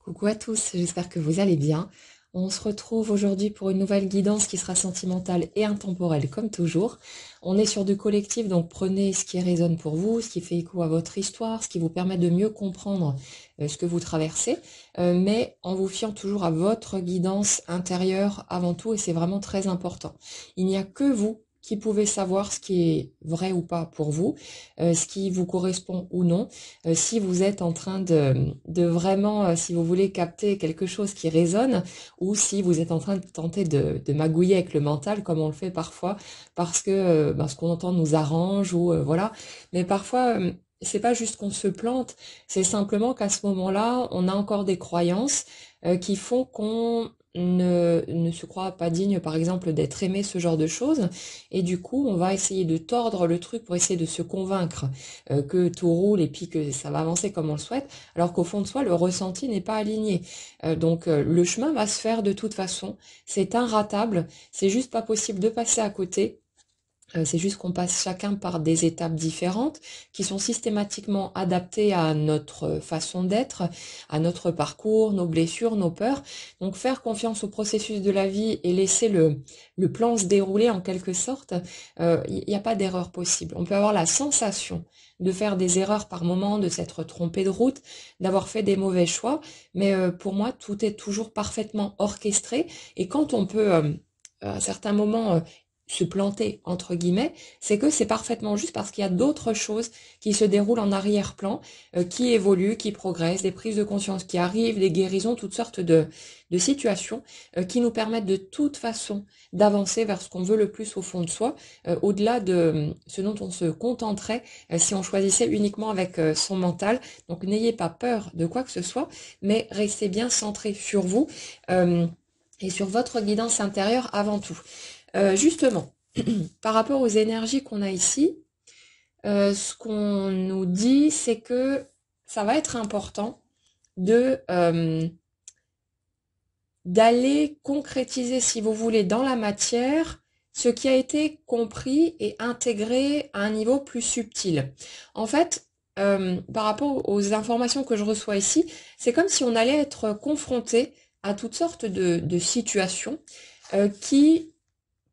Coucou à tous, j'espère que vous allez bien. On se retrouve aujourd'hui pour une nouvelle guidance qui sera sentimentale et intemporelle comme toujours. On est sur du collectif, donc prenez ce qui résonne pour vous, ce qui fait écho à votre histoire, ce qui vous permet de mieux comprendre ce que vous traversez, mais en vous fiant toujours à votre guidance intérieure avant tout, et c'est vraiment très important. Il n'y a que vous qui pouvez savoir ce qui est vrai ou pas pour vous, ce qui vous correspond ou non. Si vous êtes en train de vraiment, si vous voulez capter quelque chose qui résonne, ou si vous êtes en train de tenter de magouiller avec le mental, comme on le fait parfois, parce que ce qu'on entend nous arrange, ou voilà. Mais parfois, c'est pas juste qu'on se plante, c'est simplement qu'à ce moment-là, on a encore des croyances qui font qu'on ne se croit pas digne, par exemple, d'être aimé, ce genre de choses. Et du coup, on va essayer de tordre le truc pour essayer de se convaincre que tout roule et puis que ça va avancer comme on le souhaite, alors qu'au fond de soi, le ressenti n'est pas aligné. Donc le chemin va se faire de toute façon, c'est inratable, c'est juste pas possible de passer à côté. C'est juste qu'on passe chacun par des étapes différentes qui sont systématiquement adaptées à notre façon d'être, à notre parcours, nos blessures, nos peurs. Donc faire confiance au processus de la vie et laisser le plan se dérouler en quelque sorte, il n'y a pas d'erreur possible. On peut avoir la sensation de faire des erreurs par moment, de s'être trompé de route, d'avoir fait des mauvais choix, mais pour moi tout est toujours parfaitement orchestré, et quand on peut à certains moments se planter, entre guillemets, c'est que c'est parfaitement juste parce qu'il y a d'autres choses qui se déroulent en arrière-plan, qui évoluent, qui progressent, des prises de conscience qui arrivent, des guérisons, toutes sortes de situations qui nous permettent de toute façon d'avancer vers ce qu'on veut le plus au fond de soi, au-delà de ce dont on se contenterait si on choisissait uniquement avec son mental. Donc n'ayez pas peur de quoi que ce soit, mais restez bien centré sur vous et sur votre guidance intérieure avant tout. Justement, par rapport aux énergies qu'on a ici, ce qu'on nous dit, c'est que ça va être important de d'aller concrétiser, si vous voulez, dans la matière, ce qui a été compris et intégré à un niveau plus subtil. En fait, par rapport aux informations que je reçois ici, c'est comme si on allait être confronté à toutes sortes de situations qui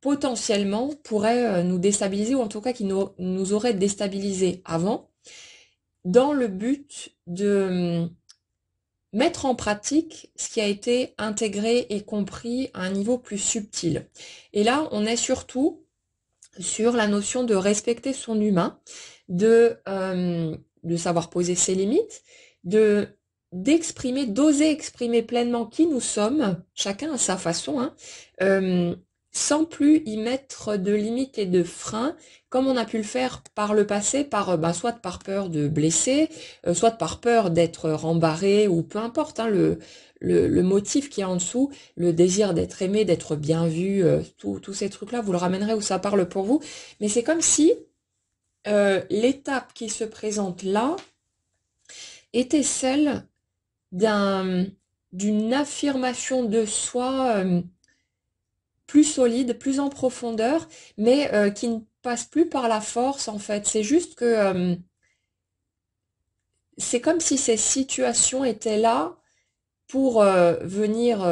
potentiellement pourrait nous déstabiliser, ou en tout cas qui nous aurait déstabilisé avant, dans le but de mettre en pratique ce qui a été intégré et compris à un niveau plus subtil. Et là, on est surtout sur la notion de respecter son humain, de savoir poser ses limites, d'oser exprimer pleinement qui nous sommes, chacun à sa façon, hein, sans plus y mettre de limites et de freins, comme on a pu le faire par le passé, soit par peur de blesser, soit par peur d'être rembarré, ou peu importe, hein, le motif qui est en dessous, le désir d'être aimé, d'être bien vu, tous ces trucs-là, vous le ramènerez où ça parle pour vous. Mais c'est comme si l'étape qui se présente là était celle d'une affirmation de soi plus solide, plus en profondeur, mais qui ne passe plus par la force en fait. C'est juste que c'est comme si ces situations étaient là pour venir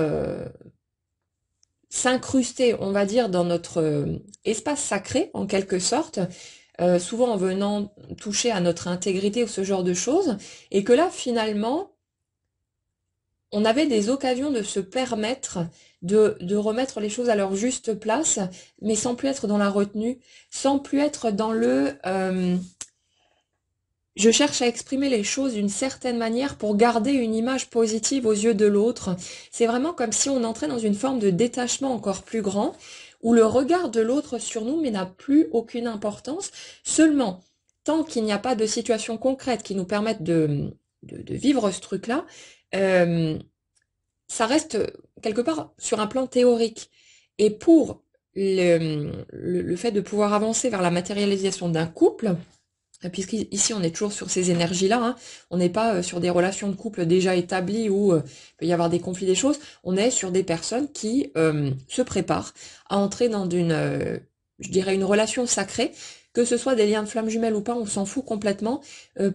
s'incruster, on va dire, dans notre espace sacré, en quelque sorte, souvent en venant toucher à notre intégrité ou ce genre de choses, et que là, finalement, on avait des occasions de se permettre de remettre les choses à leur juste place, mais sans plus être dans la retenue, sans plus être dans le je cherche à exprimer les choses d'une certaine manière pour garder une image positive aux yeux de l'autre. C'est vraiment comme si on entrait dans une forme de détachement encore plus grand, où le regard de l'autre sur nous mais n'a plus aucune importance. Seulement, tant qu'il n'y a pas de situation concrète qui nous permette de vivre ce truc-là, euh, ça reste quelque part sur un plan théorique. Et pour le fait de pouvoir avancer vers la matérialisation d'un couple, puisqu'ici on est toujours sur ces énergies-là, hein, on n'est pas sur des relations de couple déjà établies où il peut y avoir des conflits, des choses, on est sur des personnes qui se préparent à entrer dans je dirais une relation sacrée, Que ce soit des liens de flammes jumelles ou pas, on s'en fout complètement.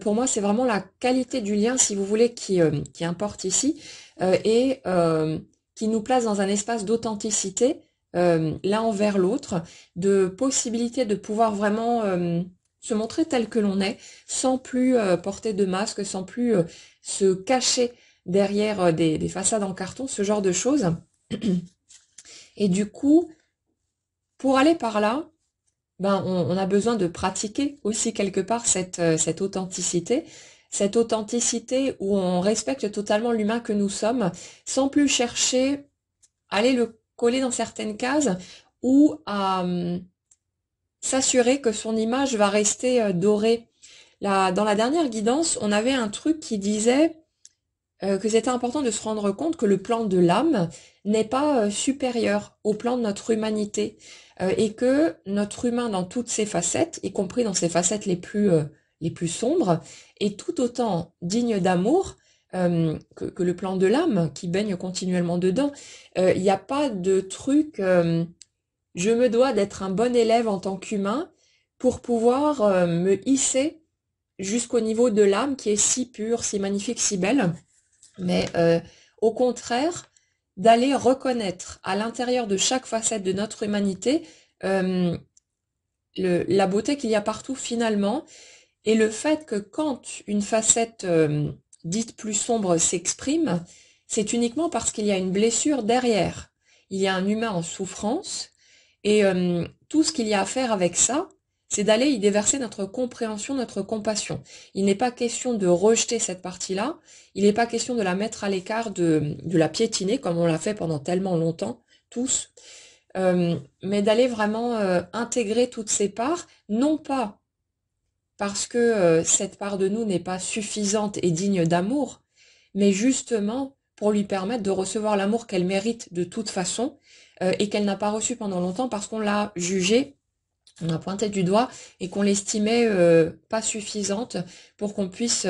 Pour moi, c'est vraiment la qualité du lien, si vous voulez, qui importe ici, et qui nous place dans un espace d'authenticité, l'un envers l'autre, de possibilité de pouvoir vraiment se montrer tel que l'on est, sans plus porter de masque, sans plus se cacher derrière des façades en carton, ce genre de choses. Et du coup, pour aller par là, ben on a besoin de pratiquer aussi quelque part cette authenticité où on respecte totalement l'humain que nous sommes, sans plus chercher à aller le coller dans certaines cases ou à s'assurer que son image va rester dorée. Là, dans la dernière guidance, on avait un truc qui disait que c'était important de se rendre compte que le plan de l'âme n'est pas supérieur au plan de notre humanité, et que notre humain dans toutes ses facettes, y compris dans ses facettes les plus sombres, est tout autant digne d'amour que le plan de l'âme qui baigne continuellement dedans. Il n'y a pas de truc je me dois d'être un bon élève en tant qu'humain pour pouvoir me hisser jusqu'au niveau de l'âme qui est si pure, si magnifique, si belle, mais au contraire, d'aller reconnaître à l'intérieur de chaque facette de notre humanité la beauté qu'il y a partout finalement, et le fait que quand une facette dite plus sombre s'exprime, c'est uniquement parce qu'il y a une blessure derrière. Il y a un humain en souffrance, et tout ce qu'il y a à faire avec ça, c'est d'aller y déverser notre compréhension, notre compassion. Il n'est pas question de rejeter cette partie-là, il n'est pas question de la mettre à l'écart, de la piétiner, comme on l'a fait pendant tellement longtemps, tous, mais d'aller vraiment intégrer toutes ces parts, non pas parce que cette part de nous n'est pas suffisante et digne d'amour, mais justement pour lui permettre de recevoir l'amour qu'elle mérite de toute façon, et qu'elle n'a pas reçu pendant longtemps parce qu'on l'a jugée, on a pointé du doigt et qu'on l'estimait pas suffisante pour qu'on puisse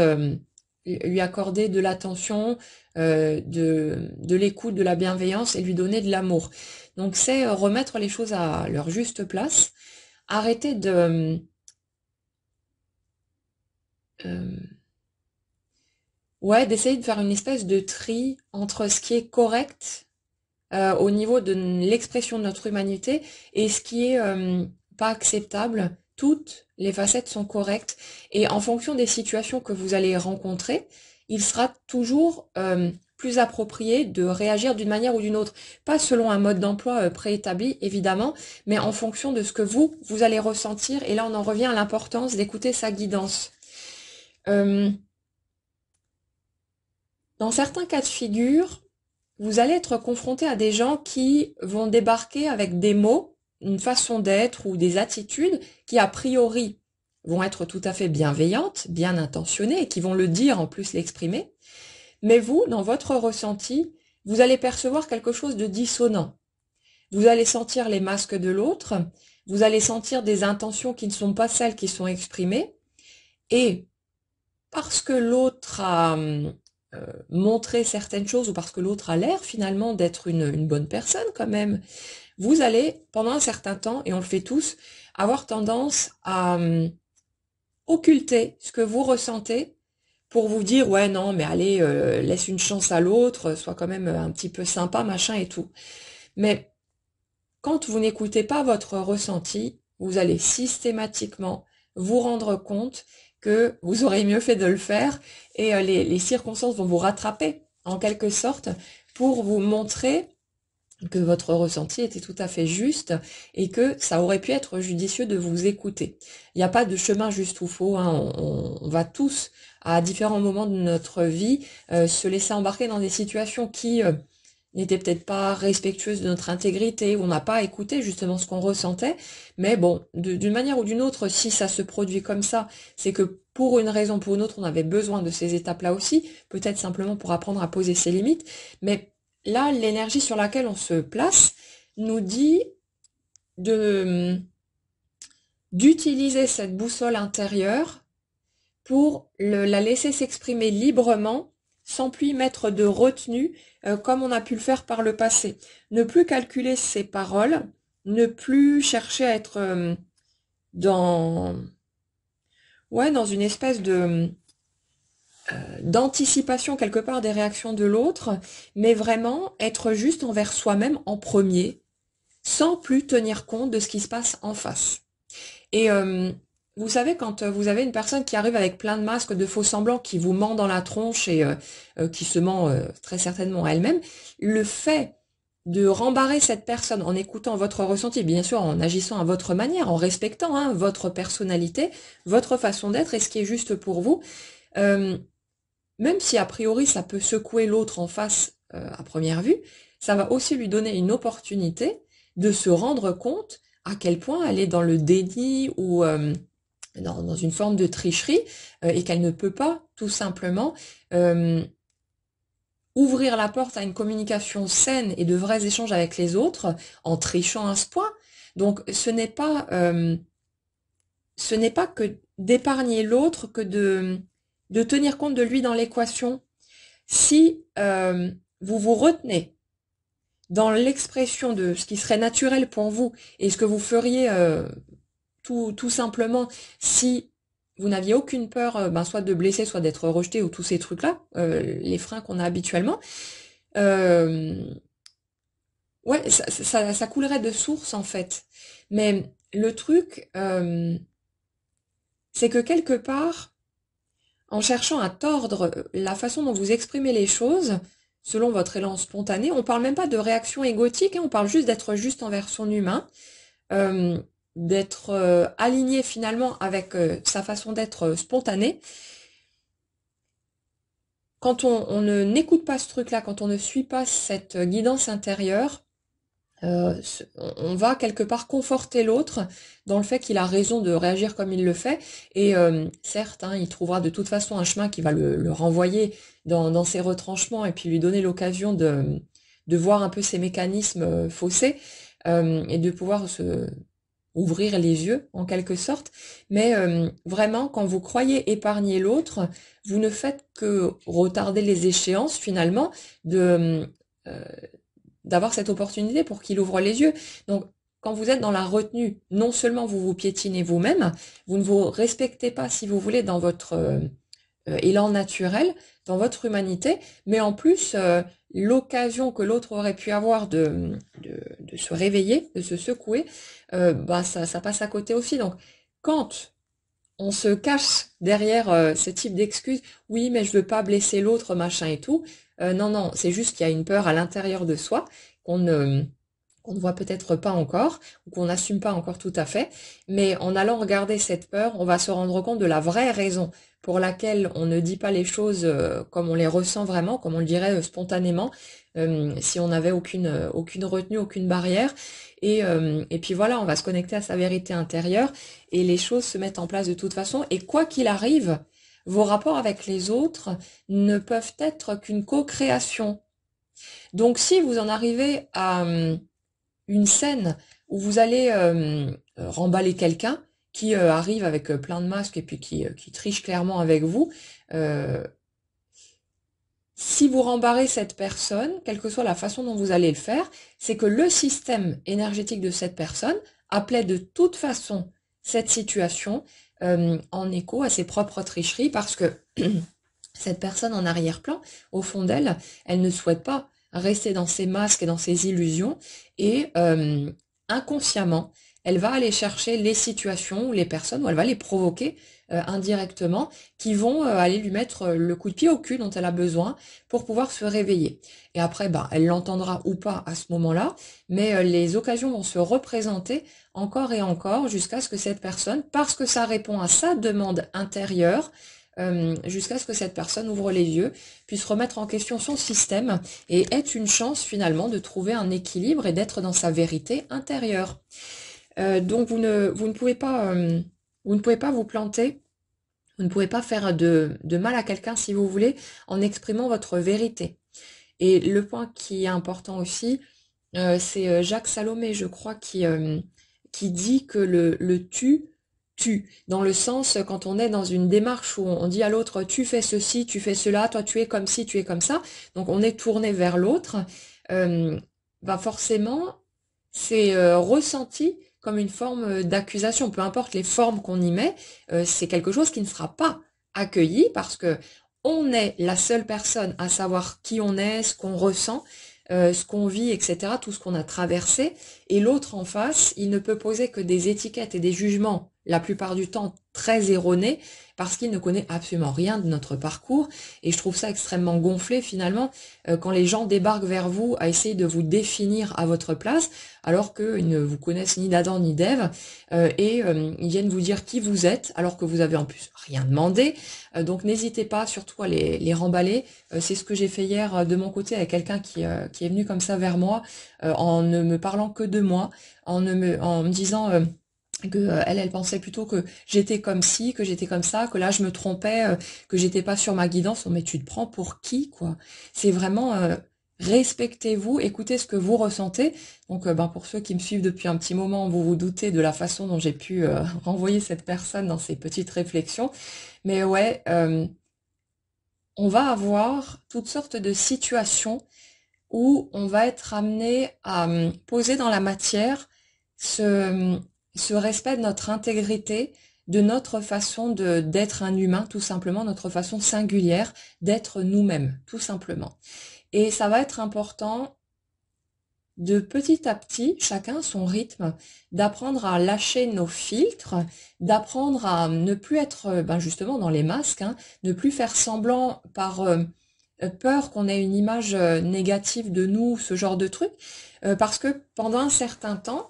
lui accorder de l'attention, de l'écoute, de la bienveillance et lui donner de l'amour. Donc c'est remettre les choses à leur juste place, arrêter d'essayer de faire une espèce de tri entre ce qui est correct au niveau de l'expression de notre humanité et ce qui est pas acceptable. Toutes les facettes sont correctes et en fonction des situations que vous allez rencontrer, il sera toujours plus approprié de réagir d'une manière ou d'une autre. Pas selon un mode d'emploi préétabli, évidemment, mais en fonction de ce que vous allez ressentir. Et là, on en revient à l'importance d'écouter sa guidance. Dans certains cas de figure, vous allez être confronté à des gens qui vont débarquer avec des mots, une façon d'être ou des attitudes qui a priori vont être tout à fait bienveillantes, bien intentionnées et qui vont le dire en plus l'exprimer. Mais vous, dans votre ressenti, vous allez percevoir quelque chose de dissonant. Vous allez sentir les masques de l'autre, vous allez sentir des intentions qui ne sont pas celles qui sont exprimées, et parce que l'autre a montrer certaines choses ou parce que l'autre a l'air finalement d'être une bonne personne quand même, vous allez pendant un certain temps, et on le fait tous, avoir tendance à occulter ce que vous ressentez pour vous dire ouais non mais allez laisse une chance à l'autre, sois quand même un petit peu sympa machin et tout. Mais quand vous n'écoutez pas votre ressenti, vous allez systématiquement vous rendre compte que vous aurez mieux fait de le faire et les circonstances vont vous rattraper en quelque sorte pour vous montrer que votre ressenti était tout à fait juste et que ça aurait pu être judicieux de vous écouter. Il n'y a pas de chemin juste ou faux, hein. On va tous à différents moments de notre vie se laisser embarquer dans des situations qui n'étaient peut-être pas respectueuses de notre intégrité, où on n'a pas écouté justement ce qu'on ressentait, mais bon, d'une manière ou d'une autre, si ça se produit comme ça, c'est que pour une raison ou pour une autre, on avait besoin de ces étapes-là aussi, peut-être simplement pour apprendre à poser ses limites, mais là, l'énergie sur laquelle on se place nous dit d'utiliser cette boussole intérieure pour la laisser s'exprimer librement, sans plus y mettre de retenue, comme on a pu le faire par le passé. Ne plus calculer ses paroles, ne plus chercher à être dans, ouais, dans une espèce de d'anticipation quelque part des réactions de l'autre, mais vraiment être juste envers soi-même en premier, sans plus tenir compte de ce qui se passe en face. Et vous savez, quand vous avez une personne qui arrive avec plein de masques de faux semblants, qui vous ment dans la tronche et qui se ment très certainement à elle-même, le fait de rembarrer cette personne en écoutant votre ressenti, bien sûr en agissant à votre manière, en respectant votre personnalité, votre façon d'être et ce qui est juste pour vous, euh, même si a priori ça peut secouer l'autre en face à première vue, ça va aussi lui donner une opportunité de se rendre compte à quel point elle est dans le déni ou dans une forme de tricherie et qu'elle ne peut pas tout simplement euh, ouvrir la porte à une communication saine et de vrais échanges avec les autres en trichant à ce point. Donc ce n'est pas que d'épargner l'autre que de tenir compte de lui dans l'équation. Si vous vous retenez dans l'expression de ce qui serait naturel pour vous et ce que vous feriez tout simplement si vous n'aviez aucune peur soit de blesser, soit d'être rejeté ou tous ces trucs-là, les freins qu'on a habituellement, euh, ouais, ça coulerait de source en fait. Mais le truc, c'est que quelque part, en cherchant à tordre la façon dont vous exprimez les choses, selon votre élan spontané, on parle même pas de réaction égotique, on parle juste d'être juste envers son humain, euh, d'être aligné finalement avec sa façon d'être spontanée. Quand on ne n'écoute pas ce truc-là, quand on ne suit pas cette guidance intérieure, on va quelque part conforter l'autre dans le fait qu'il a raison de réagir comme il le fait. Et certes, il trouvera de toute façon un chemin qui va le renvoyer dans ses retranchements et puis lui donner l'occasion de voir un peu ses mécanismes faussés et de pouvoir se ouvrir les yeux en quelque sorte. Mais vraiment, quand vous croyez épargner l'autre, vous ne faites que retarder les échéances finalement de d'avoir cette opportunité pour qu'il ouvre les yeux. Donc, quand vous êtes dans la retenue, non seulement vous vous piétinez vous-même, vous ne vous respectez pas, si vous voulez, dans votre élan naturel, dans votre humanité, mais en plus, l'occasion que l'autre aurait pu avoir de se réveiller, de se secouer, ça passe à côté aussi. Donc, quand on se cache derrière ce type d'excuses, oui, mais je veux pas blesser l'autre, machin et tout. Non, non, c'est juste qu'il y a une peur à l'intérieur de soi qu'on ne voit peut-être pas encore, ou qu'on n'assume pas encore tout à fait. Mais en allant regarder cette peur, on va se rendre compte de la vraie raison pour laquelle on ne dit pas les choses comme on les ressent vraiment, comme on le dirait spontanément, si on n'avait aucune retenue, aucune barrière. Et puis voilà, on va se connecter à sa vérité intérieure et les choses se mettent en place de toute façon. Et quoi qu'il arrive, vos rapports avec les autres ne peuvent être qu'une co-création. Donc si vous en arrivez à une scène où vous allez remballer quelqu'un qui arrive avec plein de masques et puis qui triche clairement avec vous, euh, si vous rembarrez cette personne, quelle que soit la façon dont vous allez le faire, c'est que le système énergétique de cette personne appelait de toute façon cette situation en écho à ses propres tricheries parce que cette personne en arrière-plan, au fond d'elle, elle ne souhaite pas rester dans ses masques et dans ses illusions et inconsciemment, elle va aller chercher les situations ou les personnes où elle va les provoquer indirectement qui vont aller lui mettre le coup de pied au cul dont elle a besoin pour pouvoir se réveiller. Et après, elle l'entendra ou pas à ce moment-là, mais les occasions vont se représenter encore et encore jusqu'à ce que cette personne, parce que ça répond à sa demande intérieure, jusqu'à ce que cette personne ouvre les yeux, puisse remettre en question son système et ait une chance finalement de trouver un équilibre et d'être dans sa vérité intérieure. Donc vous ne pouvez pas vous planter, vous ne pouvez pas faire de mal à quelqu'un si vous voulez en exprimant votre vérité. Et le point qui est important aussi, c'est Jacques Salomé, je crois, qui dit que le tu tue, dans le sens quand on est dans une démarche où on dit à l'autre tu fais ceci, tu fais cela, toi tu es comme ci, tu es comme ça, donc on est tourné vers l'autre, forcément c'est ressenti comme une forme d'accusation. Peu importe les formes qu'on y met, c'est quelque chose qui ne sera pas accueilli parce que on est la seule personne à savoir qui on est, ce qu'on ressent, ce qu'on vit, etc., tout ce qu'on a traversé. Et l'autre en face, il ne peut poser que des étiquettes et des jugements, la plupart du temps très erronés, parce qu'il ne connaît absolument rien de notre parcours. Et je trouve ça extrêmement gonflé finalement, quand les gens débarquent vers vous à essayer de vous définir à votre place, alors qu'ils ne vous connaissent ni d'Adam ni d'Ève, et ils viennent vous dire qui vous êtes, alors que vous avez en plus rien demandé. Donc n'hésitez pas surtout à les remballer. C'est ce que j'ai fait hier de mon côté avec quelqu'un qui est venu comme ça vers moi, en ne me parlant que de moi, en me disant que elle pensait plutôt que j'étais comme ci, que j'étais comme ça, que là je me trompais, que j'étais pas sur ma guidance. Oh, mais tu te prends pour qui, quoi? C'est vraiment respectez-vous, écoutez ce que vous ressentez. Donc pour ceux qui me suivent depuis un petit moment, vous vous doutez de la façon dont j'ai pu renvoyer cette personne dans ces petites réflexions. Mais ouais, on va avoir toutes sortes de situations où on va être amené à poser dans la matière ce respect de notre intégrité, de notre façon d'être un humain, tout simplement, notre façon singulière d'être nous-mêmes, tout simplement. Et ça va être important de petit à petit, chacun son rythme, d'apprendre à lâcher nos filtres, d'apprendre à ne plus être justement dans les masques, hein, ne plus faire semblant par peur qu'on ait une image négative de nous, ce genre de truc, parce que pendant un certain temps,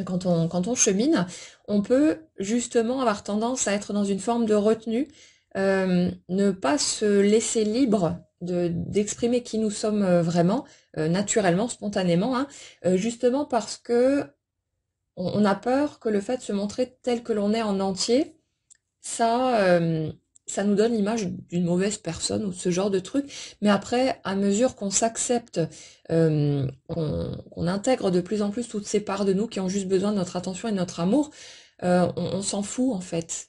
quand on chemine, on peut justement avoir tendance à être dans une forme de retenue, ne pas se laisser libre d'exprimer qui nous sommes vraiment, naturellement, spontanément, hein, justement parce que on a peur que le fait de se montrer tel que l'on est en entier, ça nous donne l'image d'une mauvaise personne ou ce genre de truc. Mais après, à mesure qu'on s'accepte, qu'on intègre de plus en plus toutes ces parts de nous qui ont juste besoin de notre attention et de notre amour, on s'en fout en fait.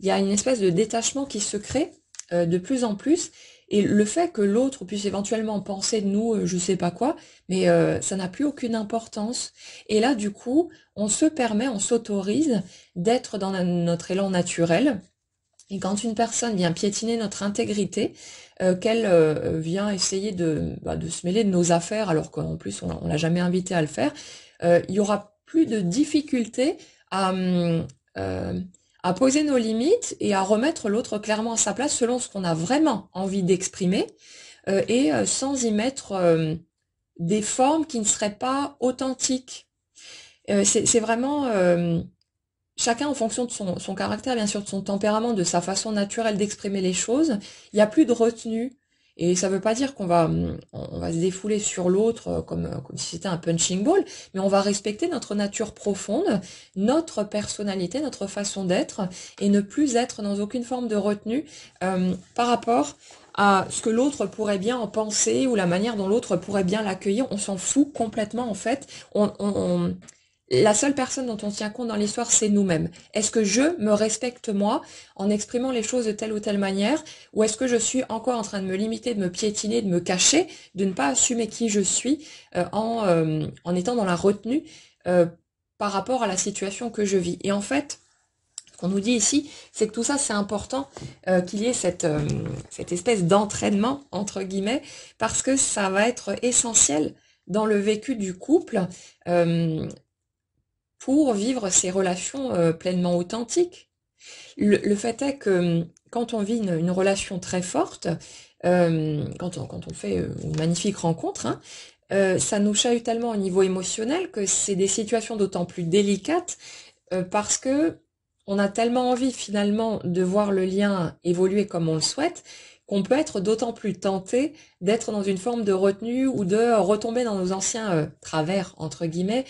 Il y a une espèce de détachement qui se crée de plus en plus. Et le fait que l'autre puisse éventuellement penser de nous, je sais pas quoi, mais ça n'a plus aucune importance. Et là, du coup, on se permet, on s'autorise d'être dans notre élan naturel. Et quand une personne vient piétiner notre intégrité, qu'elle vient essayer de se mêler de nos affaires, alors qu'en plus on l'a jamais invité à le faire, il y aura plus de difficulté à, euh, à poser nos limites et à remettre l'autre clairement à sa place selon ce qu'on a vraiment envie d'exprimer, et sans y mettre des formes qui ne seraient pas authentiques. C'est vraiment chacun en fonction de son caractère, bien sûr, de son tempérament, de sa façon naturelle d'exprimer les choses. Il n'y a plus de retenue. Et ça ne veut pas dire on va se défouler sur l'autre comme si c'était un punching ball, mais on va respecter notre nature profonde, notre personnalité, notre façon d'être, et ne plus être dans aucune forme de retenue par rapport à ce que l'autre pourrait bien en penser ou la manière dont l'autre pourrait bien l'accueillir. On s'en fout complètement en fait. La seule personne dont on tient compte dans l'histoire, c'est nous-mêmes. Est-ce que je me respecte moi en exprimant les choses de telle ou telle manière, ou est-ce que je suis encore en train de me limiter, de me piétiner, de me cacher, de ne pas assumer qui je suis en étant dans la retenue par rapport à la situation que je vis. Et en fait, ce qu'on nous dit ici, c'est que tout ça, c'est important qu'il y ait cette espèce d'entraînement, entre guillemets, parce que ça va être essentiel dans le vécu du couple, pour vivre ces relations pleinement authentiques. Le fait est que quand on vit une relation très forte, quand on fait une magnifique rencontre, hein, ça nous chahute tellement au niveau émotionnel que c'est des situations d'autant plus délicates parce que on a tellement envie finalement de voir le lien évoluer comme on le souhaite qu'on peut être d'autant plus tenté d'être dans une forme de retenue ou de retomber dans nos anciens travers, entre guillemets,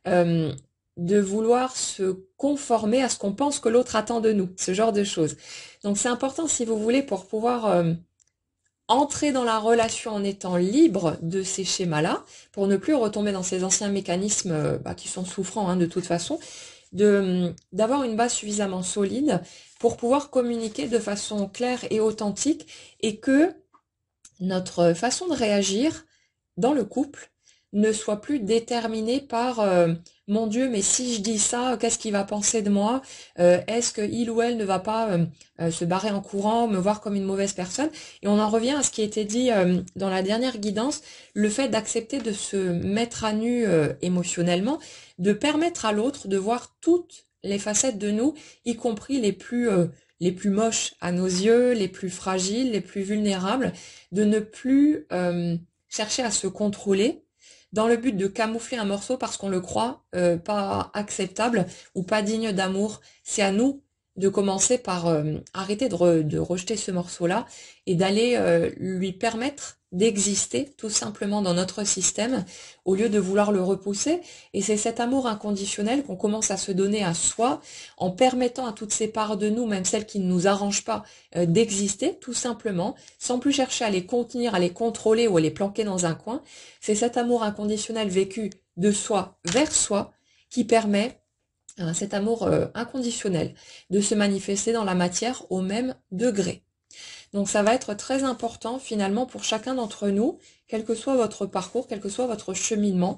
euh, de vouloir se conformer à ce qu'on pense que l'autre attend de nous, ce genre de choses. Donc c'est important, si vous voulez, pour pouvoir entrer dans la relation en étant libre de ces schémas-là, pour ne plus retomber dans ces anciens mécanismes qui sont souffrants hein, de toute façon, d'avoir une base suffisamment solide pour pouvoir communiquer de façon claire et authentique, et que notre façon de réagir dans le couple ne soit plus déterminé par mon Dieu, mais si je dis ça, qu'est-ce qu'il va penser de moi? Est-ce que il ou elle ne va pas se barrer en courant, me voir comme une mauvaise personne? Et on en revient à ce qui était dit dans la dernière guidance, le fait d'accepter de se mettre à nu émotionnellement, de permettre à l'autre de voir toutes les facettes de nous, y compris les plus moches à nos yeux, les plus fragiles, les plus vulnérables, de ne plus chercher à se contrôler dans le but de camoufler un morceau parce qu'on le croit pas acceptable ou pas digne d'amour. C'est à nous de commencer par arrêter de rejeter ce morceau-là et d'aller lui permettre d'exister tout simplement dans notre système au lieu de vouloir le repousser. Et c'est cet amour inconditionnel qu'on commence à se donner à soi en permettant à toutes ces parts de nous, même celles qui ne nous arrangent pas, d'exister tout simplement, sans plus chercher à les contenir, à les contrôler ou à les planquer dans un coin. C'est cet amour inconditionnel vécu de soi vers soi qui permet cet amour inconditionnel de se manifester dans la matière au même degré. Donc ça va être très important finalement pour chacun d'entre nous, quel que soit votre parcours, quel que soit votre cheminement,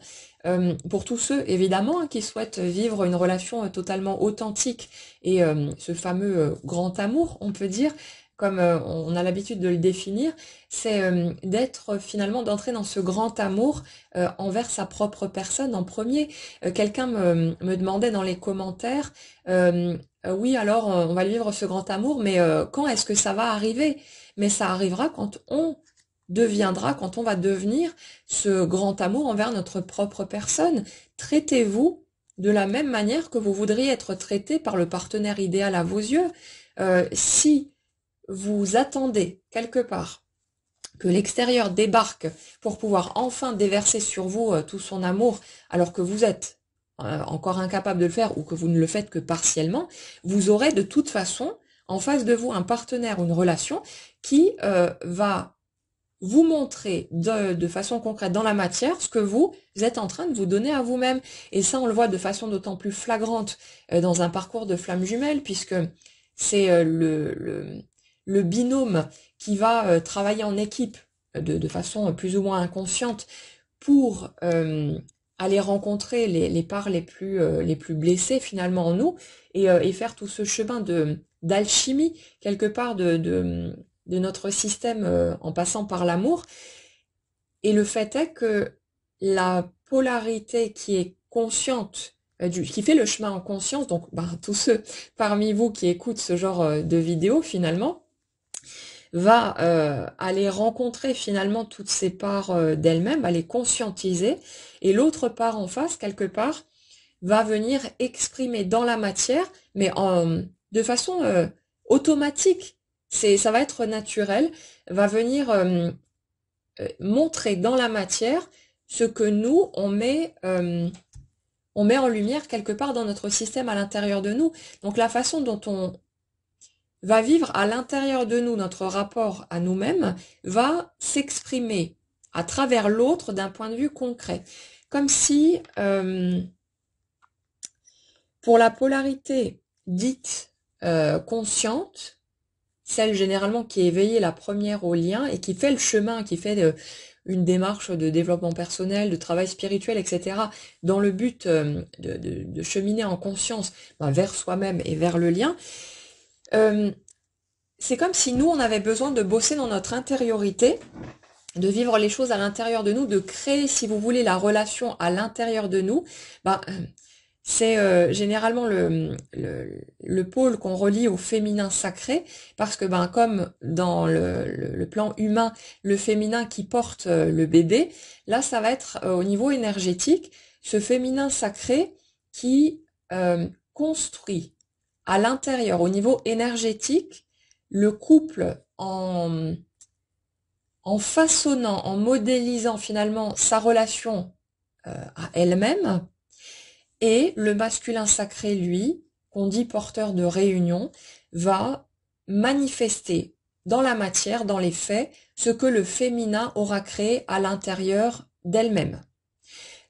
pour tous ceux évidemment qui souhaitent vivre une relation totalement authentique et ce fameux grand amour, on peut dire, comme on a l'habitude de le définir, c'est d'être finalement, d'entrer dans ce grand amour envers sa propre personne en premier. Quelqu'un me demandait dans les commentaires, oui alors on va vivre ce grand amour, mais quand est-ce que ça va arriver? Mais ça arrivera quand on deviendra, quand on va devenir ce grand amour envers notre propre personne. Traitez-vous de la même manière que vous voudriez être traité par le partenaire idéal à vos yeux. Si vous attendez quelque part que l'extérieur débarque pour pouvoir enfin déverser sur vous tout son amour, alors que vous êtes encore incapable de le faire ou que vous ne le faites que partiellement, vous aurez de toute façon en face de vous un partenaire ou une relation qui va vous montrer de façon concrète dans la matière ce que vous êtes en train de vous donner à vous-même. Et ça, on le voit de façon d'autant plus flagrante dans un parcours de flamme jumelle, puisque c'est le binôme qui va travailler en équipe de façon plus ou moins inconsciente pour aller rencontrer les parts les plus blessées finalement en nous et faire tout ce chemin d'alchimie quelque part de notre système en passant par l'amour. Et le fait est que la polarité qui est consciente, qui fait le chemin en conscience, donc tous ceux parmi vous qui écoutent ce genre de vidéos finalement, va aller rencontrer finalement toutes ces parts d'elle-même, va les conscientiser, et l'autre part en face, quelque part, va venir exprimer dans la matière, mais de façon automatique, ça va être naturel, va venir montrer dans la matière ce que nous, on met en lumière quelque part dans notre système à l'intérieur de nous. Donc la façon dont on va vivre à l'intérieur de nous, notre rapport à nous-mêmes, va s'exprimer à travers l'autre d'un point de vue concret. Comme si, pour la polarité dite consciente, celle généralement qui est éveillée la première au lien et qui fait le chemin, qui fait une démarche de développement personnel, de travail spirituel, etc., dans le but de cheminer en conscience vers soi-même et vers le lien, c'est comme si nous, on avait besoin de bosser dans notre intériorité, de vivre les choses à l'intérieur de nous, de créer, si vous voulez, la relation à l'intérieur de nous. C'est généralement le pôle qu'on relie au féminin sacré, parce que comme dans le plan humain, le féminin qui porte le bébé, là ça va être au niveau énergétique, ce féminin sacré qui construit à l'intérieur, au niveau énergétique, le couple en façonnant, en modélisant finalement sa relation à elle-même. Et le masculin sacré, lui, qu'on dit porteur de réunion, va manifester dans la matière, dans les faits, ce que le féminin aura créé à l'intérieur d'elle-même.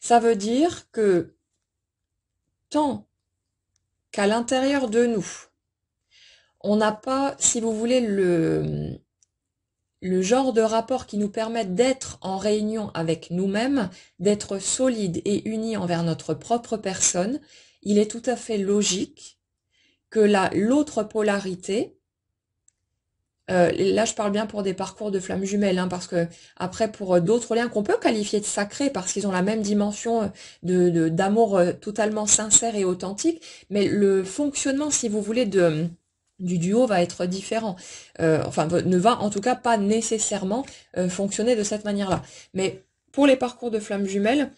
Ça veut dire que tant qu'à l'intérieur de nous, on n'a pas, si vous voulez, le genre de rapport qui nous permettent d'être en réunion avec nous-mêmes, d'être solides et unis envers notre propre personne, il est tout à fait logique que l'autre polarité, là je parle bien pour des parcours de flammes jumelles, hein, parce que après pour d'autres liens qu'on peut qualifier de sacrés parce qu'ils ont la même dimension d'amour totalement sincère et authentique, mais le fonctionnement, si vous voulez, du duo va être différent. Enfin, ne va en tout cas pas nécessairement fonctionner de cette manière-là. Mais pour les parcours de flammes jumelles,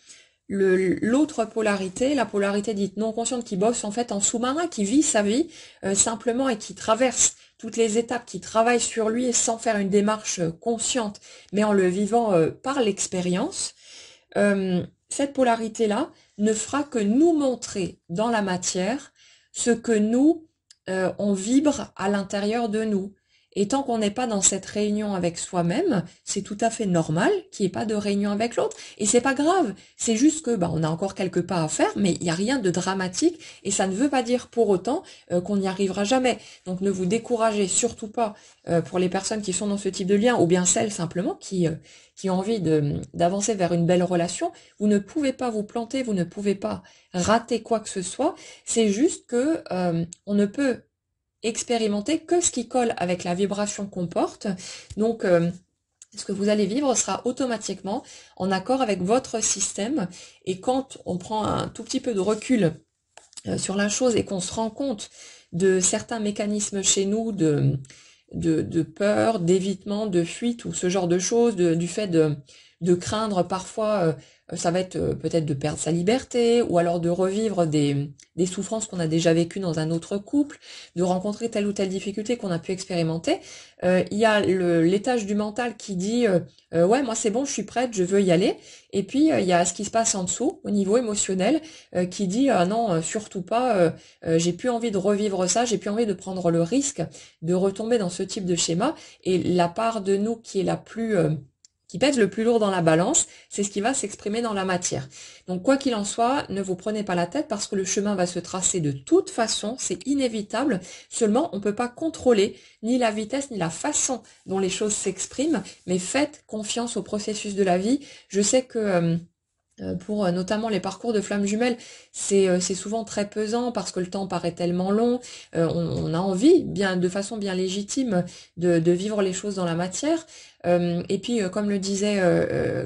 l'autre polarité, la polarité dite non consciente qui bosse en fait en sous-marin, qui vit sa vie simplement et qui traverse toutes les étapes, qui travaille sur lui sans faire une démarche consciente, mais en le vivant par l'expérience, cette polarité-là ne fera que nous montrer dans la matière ce que nous, on vibre à l'intérieur de nous. Et tant qu'on n'est pas dans cette réunion avec soi-même, c'est tout à fait normal qu'il n'y ait pas de réunion avec l'autre. Et c'est pas grave, c'est juste que on a encore quelques pas à faire, mais il n'y a rien de dramatique et ça ne veut pas dire pour autant qu'on n'y arrivera jamais. Donc ne vous découragez surtout pas pour les personnes qui sont dans ce type de lien, ou bien celles simplement qui ont envie d'avancer vers une belle relation. Vous ne pouvez pas vous planter, vous ne pouvez pas rater quoi que ce soit. C'est juste que on ne peut expérimenter que ce qui colle avec la vibration qu'on porte. Donc, ce que vous allez vivre sera automatiquement en accord avec votre système. Et quand on prend un tout petit peu de recul sur la chose et qu'on se rend compte de certains mécanismes chez nous de peur, d'évitement, de fuite ou ce genre de choses, du fait de craindre parfois, ça va être peut-être de perdre sa liberté ou alors de revivre des souffrances qu'on a déjà vécues dans un autre couple, de rencontrer telle ou telle difficulté qu'on a pu expérimenter. Il y a l'étage du mental qui dit ouais, moi c'est bon, je suis prête, je veux y aller. Et puis il y a ce qui se passe en dessous au niveau émotionnel qui dit non, surtout pas, j'ai plus envie de revivre ça, j'ai plus envie de prendre le risque de retomber dans ce type de schéma. Et la part de nous qui est la plus qui pèse le plus lourd dans la balance, c'est ce qui va s'exprimer dans la matière. Donc quoi qu'il en soit, ne vous prenez pas la tête parce que le chemin va se tracer de toute façon, c'est inévitable. Seulement, on ne peut pas contrôler ni la vitesse ni la façon dont les choses s'expriment, mais faites confiance au processus de la vie. Je sais que pour notamment les parcours de flammes jumelles, c'est souvent très pesant parce que le temps paraît tellement long. On a envie, bien de façon bien légitime, de vivre les choses dans la matière. Et puis, comme le disait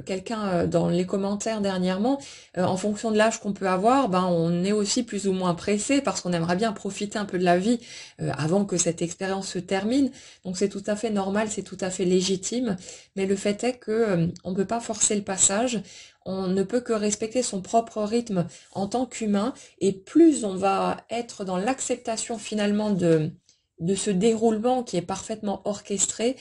quelqu'un dans les commentaires dernièrement, en fonction de l'âge qu'on peut avoir, on est aussi plus ou moins pressé parce qu'on aimerait bien profiter un peu de la vie avant que cette expérience se termine. Donc c'est tout à fait normal, c'est tout à fait légitime. Mais le fait est que on ne peut pas forcer le passage. On ne peut que respecter son propre rythme en tant qu'humain, et plus on va être dans l'acceptation finalement de ce déroulement qui est parfaitement orchestré,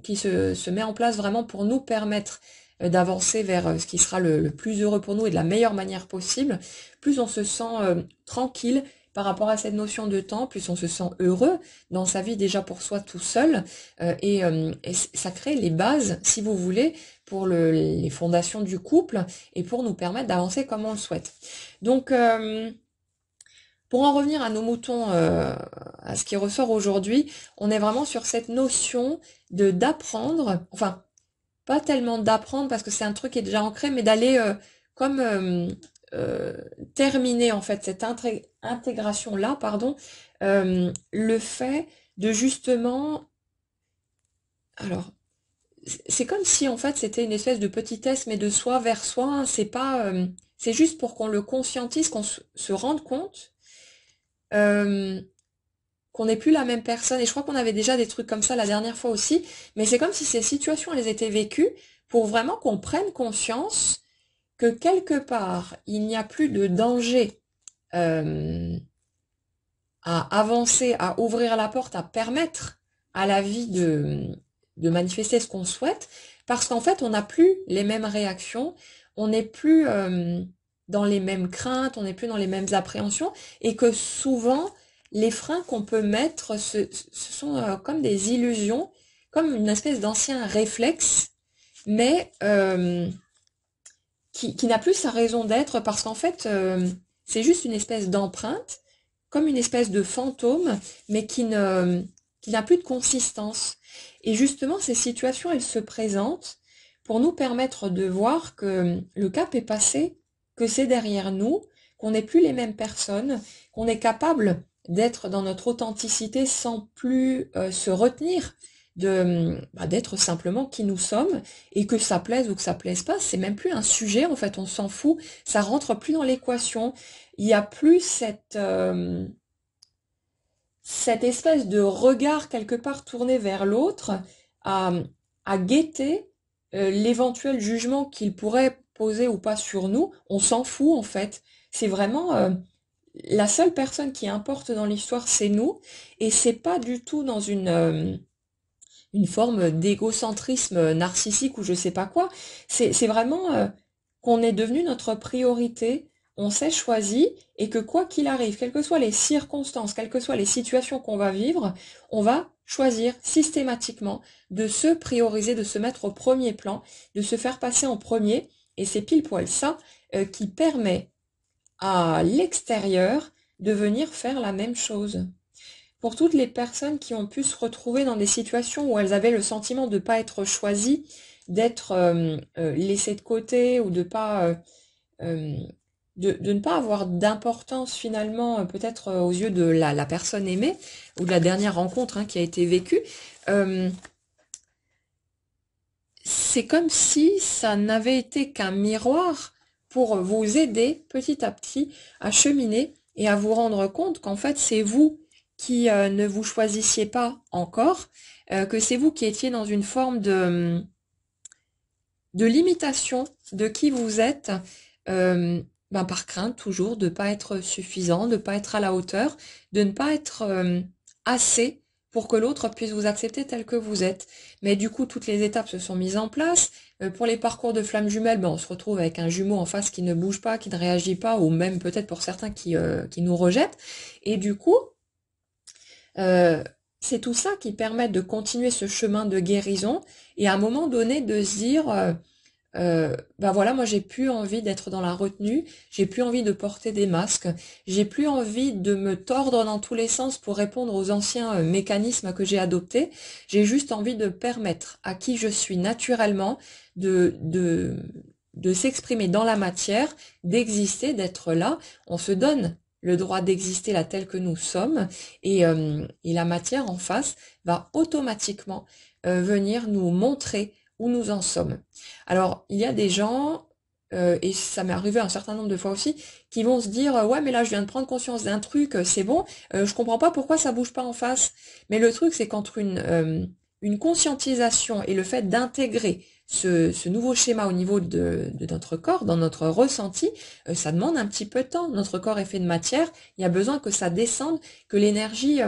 qui se met en place vraiment pour nous permettre d'avancer vers ce qui sera le plus heureux pour nous et de la meilleure manière possible, plus on se sent tranquille par rapport à cette notion de temps, plus on se sent heureux dans sa vie déjà pour soi tout seul, et ça crée les bases, si vous voulez, pour les fondations du couple et pour nous permettre d'avancer comme on le souhaite. Donc, pour en revenir à nos moutons, à ce qui ressort aujourd'hui, on est vraiment sur cette notion d'apprendre, enfin, pas tellement d'apprendre parce que c'est un truc qui est déjà ancré, mais d'aller comme terminer en fait cette intégration-là, pardon, le fait de justement, alors, c'est comme si en fait c'était une espèce de petit test, mais de soi vers soi, hein. C'est pas, c'est juste pour qu'on le conscientise, qu'on se rende compte qu'on n'est plus la même personne. Et je crois qu'on avait déjà des trucs comme ça la dernière fois aussi, mais c'est comme si ces situations elles étaient vécues pour vraiment qu'on prenne conscience que quelque part il n'y a plus de danger à avancer, à ouvrir la porte, à permettre à la vie de manifester ce qu'on souhaite, parce qu'en fait on n'a plus les mêmes réactions, on n'est plus dans les mêmes craintes, on n'est plus dans les mêmes appréhensions, et que souvent les freins qu'on peut mettre, ce sont comme des illusions, comme une espèce d'ancien réflexe, mais qui n'a plus sa raison d'être, parce qu'en fait c'est juste une espèce d'empreinte, comme une espèce de fantôme, mais qui qui n'a plus de consistance. Et justement, ces situations, elles se présentent pour nous permettre de voir que le cap est passé, que c'est derrière nous, qu'on n'est plus les mêmes personnes, qu'on est capable d'être dans notre authenticité sans plus se retenir d'être simplement qui nous sommes, et que ça plaise ou que ça plaise pas, c'est même plus un sujet, en fait, on s'en fout, ça rentre plus dans l'équation. Il n'y a plus cette espèce de regard quelque part tourné vers l'autre, à, à guetter l'éventuel jugement qu'il pourrait poser ou pas sur nous. On s'en fout, en fait. C'est vraiment la seule personne qui importe dans l'histoire, c'est nous, et c'est pas du tout dans une forme d'égocentrisme narcissique ou je sais pas quoi. C'est vraiment qu'on est devenu notre priorité, on s'est choisi, et que quoi qu'il arrive, quelles que soient les circonstances, quelles que soient les situations qu'on va vivre, on va choisir systématiquement de se prioriser, de se mettre au premier plan, de se faire passer en premier, et c'est pile poil ça qui permet à l'extérieur de venir faire la même chose. Pour toutes les personnes qui ont pu se retrouver dans des situations où elles avaient le sentiment de ne pas être choisies, d'être laissées de côté, ou de ne pas avoir d'importance finalement, peut-être aux yeux de la personne aimée, ou de la dernière rencontre qui a été vécue, c'est comme si ça n'avait été qu'un miroir pour vous aider petit à petit à cheminer et à vous rendre compte qu'en fait c'est vous qui ne vous choisissiez pas encore, que c'est vous qui étiez dans une forme de limitation de qui vous êtes, par crainte toujours de ne pas être suffisant, de ne pas être à la hauteur, de ne pas être assez pour que l'autre puisse vous accepter tel que vous êtes. Mais du coup, toutes les étapes se sont mises en place. Pour les parcours de flammes jumelles, on se retrouve avec un jumeau en face qui ne bouge pas, qui ne réagit pas, ou même peut-être pour certains qui nous rejettent. Et du coup, c'est tout ça qui permet de continuer ce chemin de guérison, et à un moment donné de se dire voilà, moi j'ai plus envie d'être dans la retenue, j'ai plus envie de porter des masques, j'ai plus envie de me tordre dans tous les sens pour répondre aux anciens mécanismes que j'ai adoptés. J'ai juste envie de permettre à qui je suis naturellement de s'exprimer dans la matière, d'exister, d'être là. On se donne le droit d'exister là tel que nous sommes, et la matière en face va automatiquement venir nous montrer où nous en sommes. Alors, il y a des gens, et ça m'est arrivé un certain nombre de fois aussi, qui vont se dire ouais, mais là je viens de prendre conscience d'un truc, c'est bon, je comprends pas pourquoi ça bouge pas en face. Mais le truc, c'est qu'entre une conscientisation et le fait d'intégrer ce nouveau schéma au niveau de notre corps, dans notre ressenti, ça demande un petit peu de temps. Notre corps est fait de matière, il y a besoin que ça descende, que l'énergie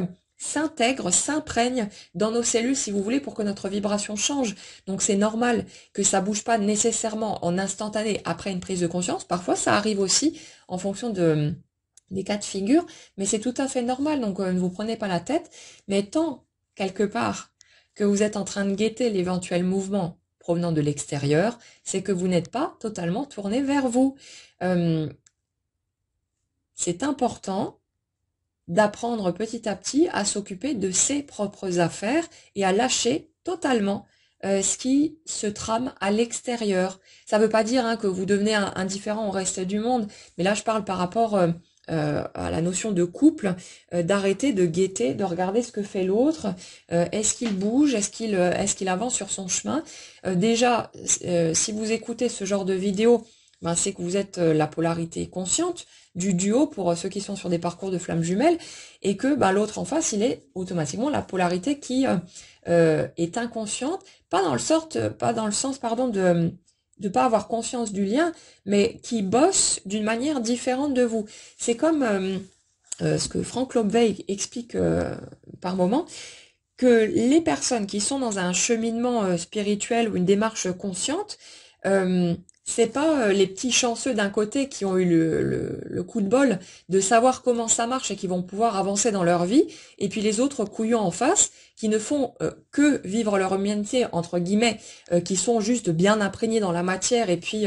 s'intègre, s'imprègne dans nos cellules, si vous voulez, pour que notre vibration change. Donc c'est normal que ça bouge pas nécessairement en instantané après une prise de conscience. Parfois ça arrive aussi en fonction des cas de figure, mais c'est tout à fait normal, donc ne vous prenez pas la tête. Mais tant, quelque part, que vous êtes en train de guetter l'éventuel mouvement provenant de l'extérieur, c'est que vous n'êtes pas totalement tourné vers vous. C'est important d'apprendre petit à petit à s'occuper de ses propres affaires et à lâcher totalement ce qui se trame à l'extérieur. Ça ne veut pas dire que vous devenez indifférent au reste du monde, mais là je parle par rapport à la notion de couple, d'arrêter de guetter, de regarder ce que fait l'autre, est-ce qu'il bouge, est-ce qu'il avance sur son chemin. Déjà, si vous écoutez ce genre de vidéo, c'est que vous êtes la polarité consciente du duo pour ceux qui sont sur des parcours de flammes jumelles, et que l'autre en face, il est automatiquement la polarité qui est inconsciente, pas dans le sens de pas avoir conscience du lien, mais qui bosse d'une manière différente de vous. C'est comme ce que Frank Lobveig explique par moment, que les personnes qui sont dans un cheminement spirituel ou une démarche consciente, c'est pas les petits chanceux d'un côté qui ont eu le coup de bol de savoir comment ça marche et qui vont pouvoir avancer dans leur vie, et puis les autres couillons en face qui ne font que vivre leur humanité entre guillemets, qui sont juste bien imprégnés dans la matière, et puis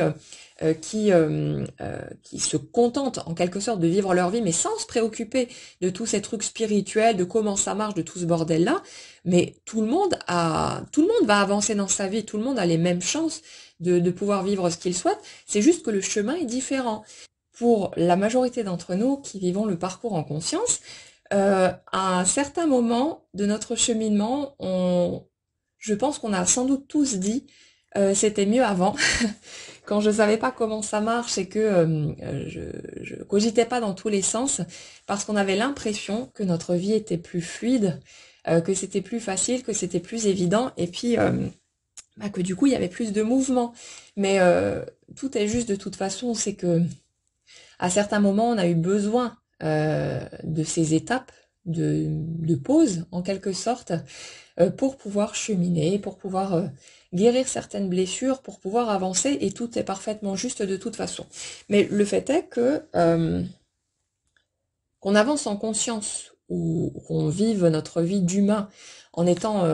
qui se contentent en quelque sorte de vivre leur vie, mais sans se préoccuper de tous ces trucs spirituels, de comment ça marche, de tout ce bordel-là. Mais tout le monde va avancer dans sa vie, tout le monde a les mêmes chances de pouvoir vivre ce qu'il souhaite. C'est juste que le chemin est différent. Pour la majorité d'entre nous qui vivons le parcours en conscience, à un certain moment de notre cheminement, je pense qu'on a sans doute tous dit c'était mieux avant, quand je savais pas comment ça marche et que je cogitais pas dans tous les sens, parce qu'on avait l'impression que notre vie était plus fluide, que c'était plus facile, que c'était plus évident, et puis que du coup il y avait plus de mouvement. Mais tout est juste de toute façon, c'est que à certains moments on a eu besoin de ces étapes de pause en quelque sorte pour pouvoir cheminer, pour pouvoir guérir certaines blessures, pour pouvoir avancer, et tout est parfaitement juste de toute façon. Mais le fait est que qu'on avance en conscience ou qu'on vive notre vie d'humain en étant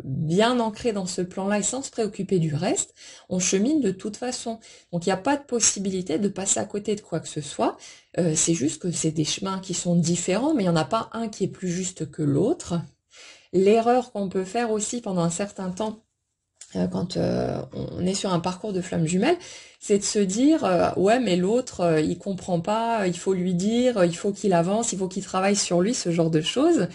bien ancré dans ce plan-là et sans se préoccuper du reste, on chemine de toute façon. Donc il n'y a pas de possibilité de passer à côté de quoi que ce soit. C'est juste que c'est des chemins qui sont différents, mais il n'y en a pas un qui est plus juste que l'autre. L'erreur qu'on peut faire aussi pendant un certain temps, quand on est sur un parcours de flammes jumelles, c'est de se dire ouais mais l'autre il comprend pas, il faut lui dire, il faut qu'il avance, il faut qu'il travaille sur lui, ce genre de choses.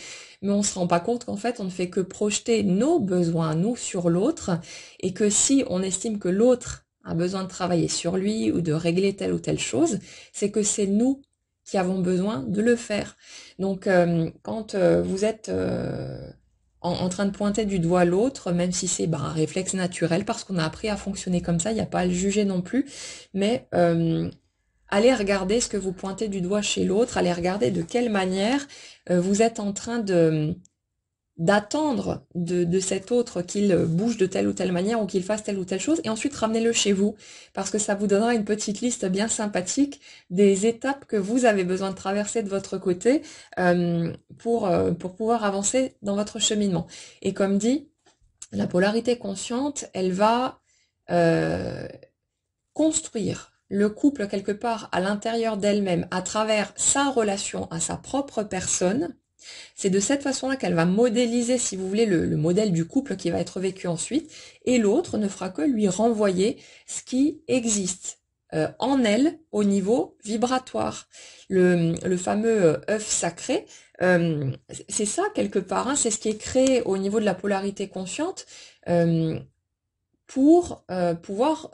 Mais on se rend pas compte qu'en fait on ne fait que projeter nos besoins nous sur l'autre, et que si on estime que l'autre a besoin de travailler sur lui ou de régler telle ou telle chose, c'est que c'est nous qui avons besoin de le faire. Donc quand vous êtes en train de pointer du doigt l'autre, même si c'est un réflexe naturel, parce qu'on a appris à fonctionner comme ça, il n'y a pas à le juger non plus, mais allez regarder ce que vous pointez du doigt chez l'autre, allez regarder de quelle manière vous êtes en train d'attendre de cet autre qu'il bouge de telle ou telle manière ou qu'il fasse telle ou telle chose, et ensuite ramenez-le chez vous, parce que ça vous donnera une petite liste bien sympathique des étapes que vous avez besoin de traverser de votre côté pour pouvoir avancer dans votre cheminement. Et comme dit, la polarité consciente, elle va construire le couple quelque part à l'intérieur d'elle-même, à travers sa relation à sa propre personne. C'est de cette façon-là qu'elle va modéliser, si vous voulez, le modèle du couple qui va être vécu ensuite, et l'autre ne fera que lui renvoyer ce qui existe en elle au niveau vibratoire. Le fameux œuf sacré, c'est ça quelque part, hein, c'est ce qui est créé au niveau de la polarité consciente pour pouvoir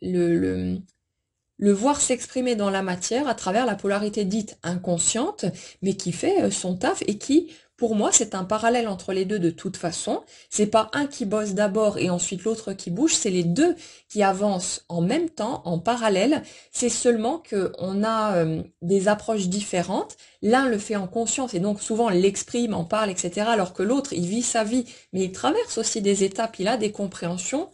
le voir s'exprimer dans la matière à travers la polarité dite inconsciente, mais qui fait son taf, et qui, pour moi, c'est un parallèle entre les deux de toute façon. C'est pas un qui bosse d'abord et ensuite l'autre qui bouge, c'est les deux qui avancent en même temps, en parallèle. C'est seulement que on a des approches différentes. L'un le fait en conscience et donc souvent l'exprime, en parle, etc. Alors que l'autre, il vit sa vie, mais il traverse aussi des étapes, il a des compréhensions,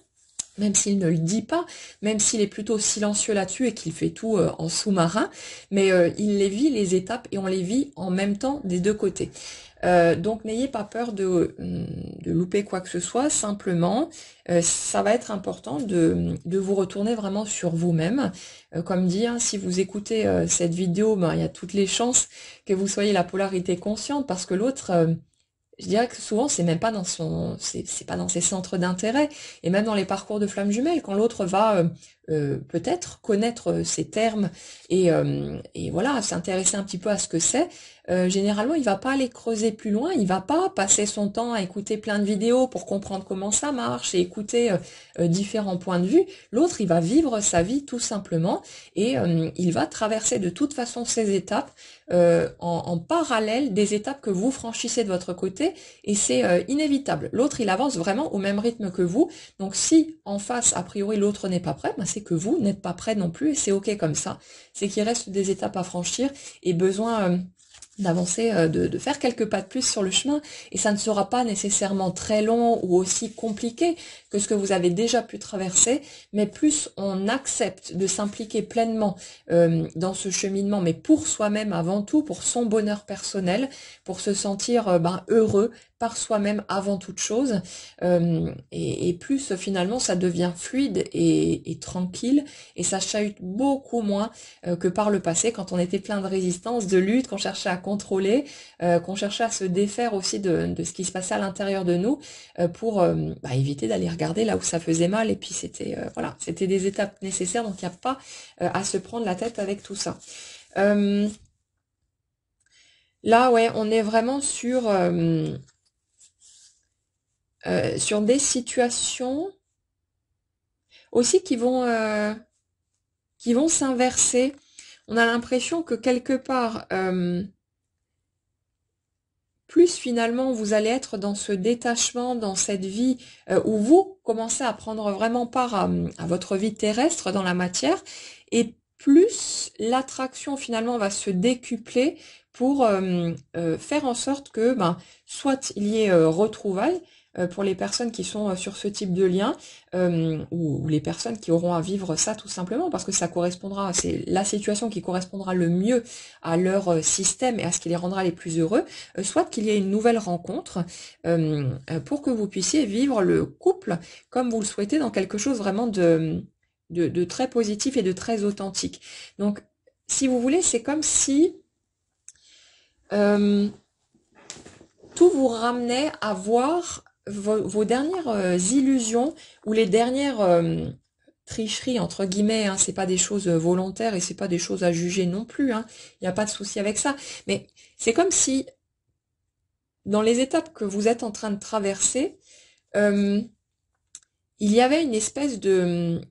même s'il ne le dit pas, même s'il est plutôt silencieux là-dessus et qu'il fait tout en sous-marin, mais il les vit, les étapes, et on les vit en même temps des deux côtés. Donc n'ayez pas peur de louper quoi que ce soit, simplement ça va être important de vous retourner vraiment sur vous-même. Comme dit, hein, si vous écoutez cette vidéo, il y a toutes les chances que vous soyez la polarité consciente, parce que l'autre... je dirais que souvent c'est même pas dans c'est pas dans ses centres d'intérêt, et même dans les parcours de flammes jumelles, quand l'autre va peut-être connaître ces termes et voilà, s'intéresser un petit peu à ce que c'est, généralement il va pas aller creuser plus loin, il va pas passer son temps à écouter plein de vidéos pour comprendre comment ça marche et écouter différents points de vue. L'autre, il va vivre sa vie tout simplement, et il va traverser de toute façon ces étapes en parallèle des étapes que vous franchissez de votre côté, et c'est inévitable. L'autre, il avance vraiment au même rythme que vous, donc si en face, a priori, l'autre n'est pas prêt, c'est que vous n'êtes pas prêt non plus, et c'est ok comme ça. C'est qu'il reste des étapes à franchir et besoin d'avancer, de faire quelques pas de plus sur le chemin, et ça ne sera pas nécessairement très long ou aussi compliqué que ce que vous avez déjà pu traverser, mais plus on accepte de s'impliquer pleinement dans ce cheminement, mais pour soi-même avant tout, pour son bonheur personnel, pour se sentir heureux, par soi-même avant toute chose, et plus finalement ça devient fluide et tranquille, et ça chahute beaucoup moins que par le passé, quand on était plein de résistance, de lutte, qu'on cherchait à contrôler, qu'on cherchait à se défaire aussi de ce qui se passait à l'intérieur de nous, pour éviter d'aller regarder là où ça faisait mal. Et puis c'était voilà, c'était des étapes nécessaires, donc il n'y a pas à se prendre la tête avec tout ça. Là, ouais, on est vraiment sur des situations aussi qui vont s'inverser. On a l'impression que quelque part, plus finalement vous allez être dans ce détachement, dans cette vie où vous commencez à prendre vraiment part à votre vie terrestre dans la matière, et plus l'attraction finalement va se décupler pour faire en sorte que soit il y ait retrouvailles pour les personnes qui sont sur ce type de lien, ou les personnes qui auront à vivre ça tout simplement, parce que ça correspondra, c'est la situation qui correspondra le mieux à leur système et à ce qui les rendra les plus heureux, soit qu'il y ait une nouvelle rencontre pour que vous puissiez vivre le couple comme vous le souhaitez, dans quelque chose vraiment de très positif et de très authentique. Donc, si vous voulez, c'est comme si tout vous ramenait à voir vos dernières illusions, ou les dernières tricheries entre guillemets, hein, c'est pas des choses volontaires et c'est pas des choses à juger non plus, hein, il n'y a pas de souci avec ça, mais c'est comme si dans les étapes que vous êtes en train de traverser, il y avait une espèce de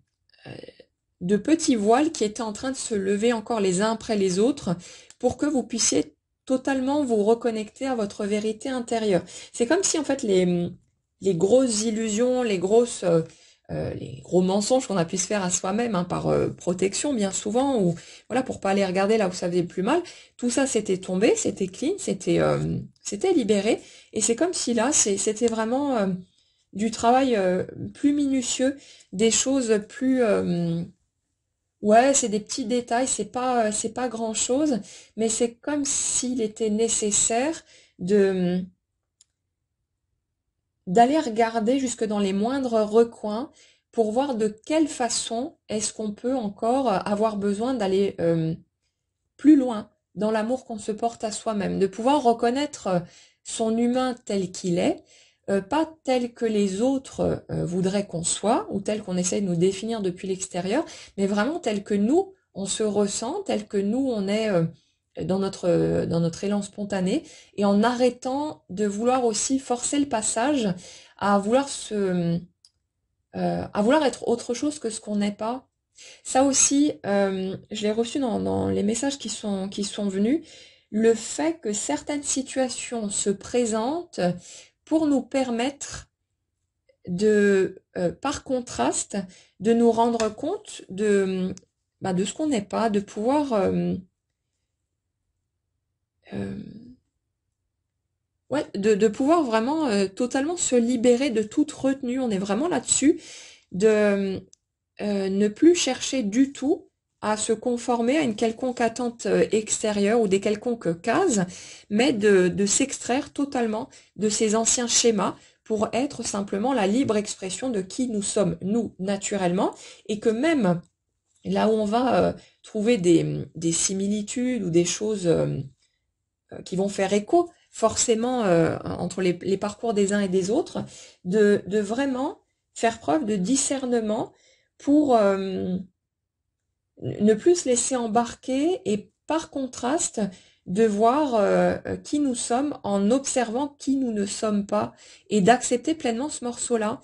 petits voiles qui étaient en train de se lever encore les uns après les autres, pour que vous puissiez totalement vous reconnecter à votre vérité intérieure. C'est comme si en fait les grosses illusions, les gros mensonges qu'on a pu se faire à soi-même, hein, par protection bien souvent, ou voilà, pour pas aller regarder là où ça faisait le plus mal, tout ça s'était tombé, c'était clean, c'était libéré, et c'est comme si là c'était vraiment du travail plus minutieux, des choses plus ouais, c'est des petits détails, c'est pas grand-chose, mais c'est comme s'il était nécessaire de d'aller regarder jusque dans les moindres recoins pour voir de quelle façon est-ce qu'on peut encore avoir besoin d'aller plus loin dans l'amour qu'on se porte à soi-même, de pouvoir reconnaître son humain tel qu'il est, pas tel que les autres voudraient qu'on soit, ou tel qu'on essaye de nous définir depuis l'extérieur, mais vraiment tel que nous, on se ressent, tel que nous, on est dans notre élan spontané, et en arrêtant de vouloir aussi forcer le passage à vouloir à vouloir être autre chose que ce qu'on n'est pas. Ça aussi, je l'ai reçu dans les messages qui sont venus, le fait que certaines situations se présentent pour nous permettre de, par contraste, de nous rendre compte de ce qu'on n'est pas, de pouvoir ouais, de pouvoir vraiment totalement se libérer de toute retenue. On est vraiment là-dessus, de ne plus chercher du tout à se conformer à une quelconque attente extérieure ou des quelconques cases, mais de s'extraire totalement de ces anciens schémas pour être simplement la libre expression de qui nous sommes, nous, naturellement, et que même là où on va trouver des similitudes ou des choses qui vont faire écho forcément entre les parcours des uns et des autres, de vraiment faire preuve de discernement pour ne plus se laisser embarquer, et par contraste de voir qui nous sommes en observant qui nous ne sommes pas, et d'accepter pleinement ce morceau-là.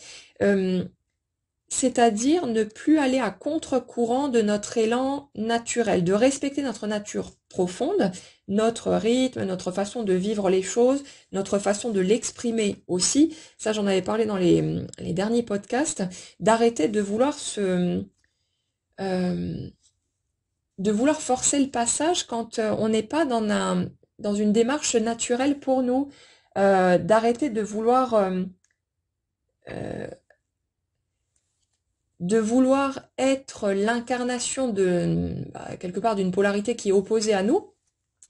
C'est-à-dire ne plus aller à contre-courant de notre élan naturel, de respecter notre nature profonde, notre rythme, notre façon de vivre les choses, notre façon de l'exprimer aussi. Ça, j'en avais parlé dans les derniers podcasts, d'arrêter de vouloir de vouloir forcer le passage quand on n'est pas dans une démarche naturelle pour nous, d'arrêter de vouloir être l'incarnation quelque part d'une polarité qui est opposée à nous,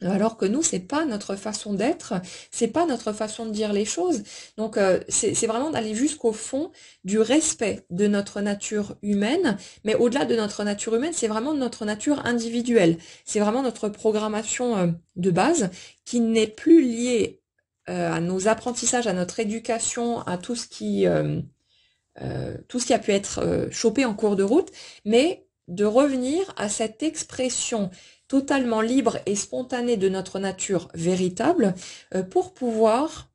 Alors que nous, c'est pas notre façon d'être, c'est pas notre façon de dire les choses. Donc, c'est vraiment d'aller jusqu'au fond du respect de notre nature humaine. Mais au-delà de notre nature humaine, c'est vraiment notre nature individuelle. C'est vraiment notre programmation de base qui n'est plus liée à nos apprentissages, à notre éducation, à tout ce qui a pu être chopé en cours de route, mais de revenir à cette expression totalement libre et spontanée de notre nature véritable pour pouvoir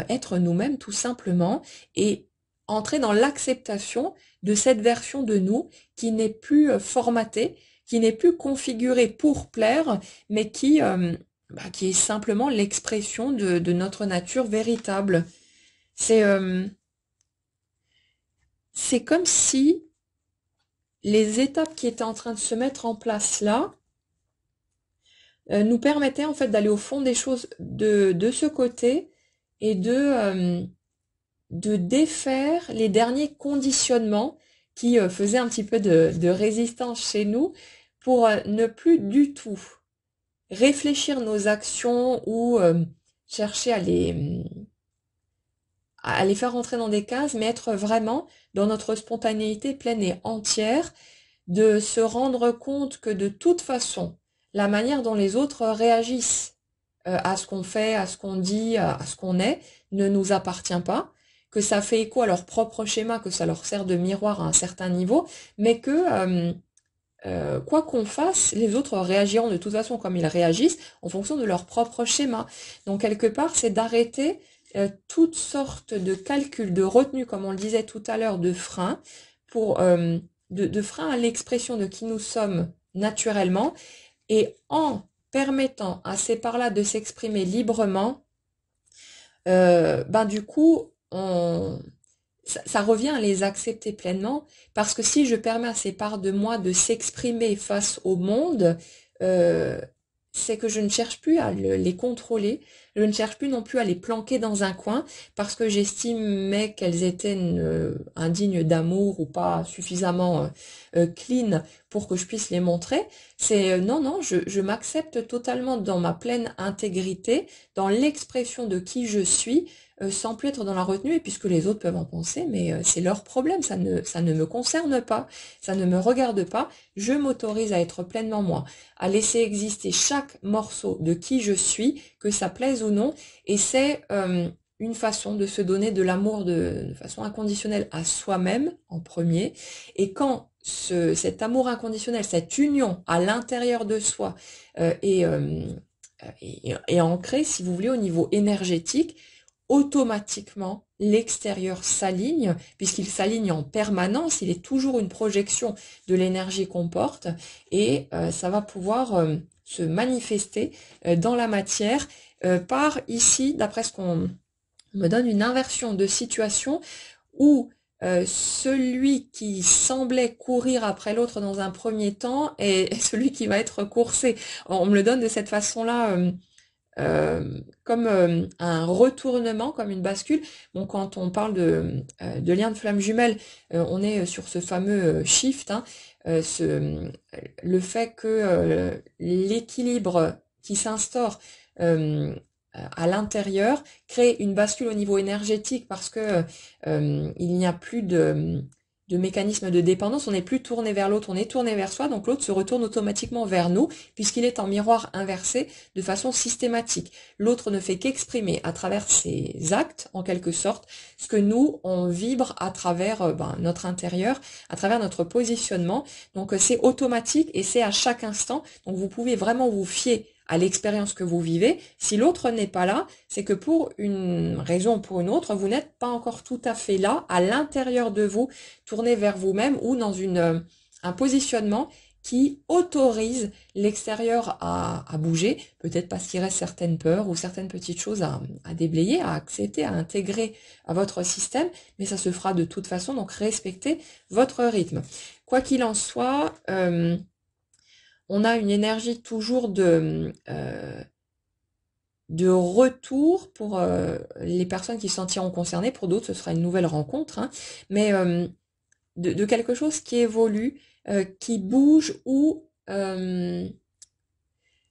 être nous-mêmes tout simplement et entrer dans l'acceptation de cette version de nous qui n'est plus formatée, qui n'est plus configurée pour plaire, mais qui est simplement l'expression de notre nature véritable. C'est euh, c'est comme si les étapes qui étaient en train de se mettre en place là nous permettaient en fait d'aller au fond des choses de ce côté et de défaire les derniers conditionnements qui faisaient un petit peu de résistance chez nous pour ne plus du tout réfléchir nos actions ou chercher à les faire rentrer dans des cases, mais être vraiment dans notre spontanéité pleine et entière, de se rendre compte que de toute façon, la manière dont les autres réagissent à ce qu'on fait, à ce qu'on dit, à ce qu'on est, ne nous appartient pas, que ça fait écho à leur propre schéma, que ça leur sert de miroir à un certain niveau, mais que quoi qu'on fasse, les autres réagiront de toute façon comme ils réagissent en fonction de leur propre schéma. Donc quelque part, c'est d'arrêter toutes sortes de calculs, de retenue, comme on le disait tout à l'heure, de freins, de freins à l'expression de qui nous sommes naturellement, et en permettant à ces parts-là de s'exprimer librement, du coup, ça revient à les accepter pleinement, parce que si je permets à ces parts de moi de s'exprimer face au monde, euh, c'est que je ne cherche plus à les contrôler, je ne cherche plus non plus à les planquer dans un coin, parce que j'estimais qu'elles étaient indignes d'amour ou pas suffisamment clean pour que je puisse les montrer. Non, non, je m'accepte totalement dans ma pleine intégrité, dans l'expression de qui je suis, sans plus être dans la retenue, et puisque les autres peuvent en penser, mais c'est leur problème, ça ne me concerne pas, ça ne me regarde pas, je m'autorise à être pleinement moi, à laisser exister chaque morceau de qui je suis, que ça plaise ou non, et c'est une façon de se donner de l'amour de façon inconditionnelle à soi-même en premier, et quand cet amour inconditionnel, cette union à l'intérieur de soi est ancrée, si vous voulez, au niveau énergétique, automatiquement, l'extérieur s'aligne, puisqu'il s'aligne en permanence, il est toujours une projection de l'énergie qu'on porte, et ça va pouvoir se manifester dans la matière par ici, d'après ce qu'on me donne, une inversion de situation où celui qui semblait courir après l'autre dans un premier temps est celui qui va être coursé. On me le donne de cette façon-là, comme un retournement, comme une bascule. Bon, quand on parle de lien de flamme jumelle, on est sur ce fameux shift, hein, le fait que l'équilibre qui s'instaure à l'intérieur crée une bascule au niveau énergétique parce que il n'y a plus de mécanisme de dépendance, on n'est plus tourné vers l'autre, on est tourné vers soi, donc l'autre se retourne automatiquement vers nous, puisqu'il est en miroir inversé de façon systématique. L'autre ne fait qu'exprimer à travers ses actes, en quelque sorte, ce que nous, on vibre à travers notre intérieur, à travers notre positionnement. Donc c'est automatique et c'est à chaque instant, donc vous pouvez vraiment vous fier à l'expérience que vous vivez. Si l'autre n'est pas là, c'est que pour une raison ou pour une autre, vous n'êtes pas encore tout à fait là, à l'intérieur de vous, tourné vers vous-même ou dans un positionnement qui autorise l'extérieur à bouger, peut-être parce qu'il reste certaines peurs ou certaines petites choses à déblayer, à accepter, à intégrer à votre système, mais ça se fera de toute façon, donc respectez votre rythme. Quoi qu'il en soit, on a une énergie toujours de retour pour les personnes qui se sentiront concernées. Pour d'autres, ce sera une nouvelle rencontre, hein, mais de quelque chose qui évolue, qui bouge, où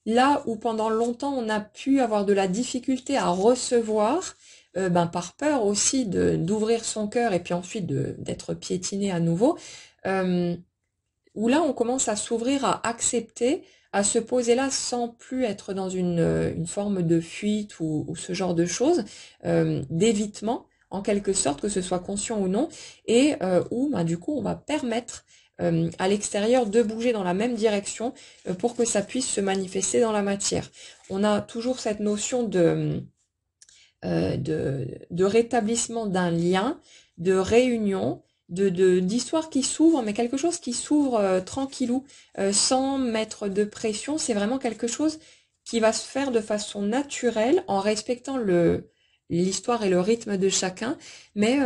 là où pendant longtemps on a pu avoir de la difficulté à recevoir, par peur aussi d'ouvrir son cœur et puis ensuite d'être piétiné à nouveau, euh, où là on commence à s'ouvrir, à accepter, à se poser là sans plus être dans une forme de fuite ou ce genre de choses, d'évitement en quelque sorte, que ce soit conscient ou non, et où du coup on va permettre à l'extérieur de bouger dans la même direction pour que ça puisse se manifester dans la matière. On a toujours cette notion de rétablissement d'un lien, de réunion, d'histoire qui s'ouvre, mais quelque chose qui s'ouvre tranquillou, sans mettre de pression. C'est vraiment quelque chose qui va se faire de façon naturelle, en respectant l'histoire et le rythme de chacun, mais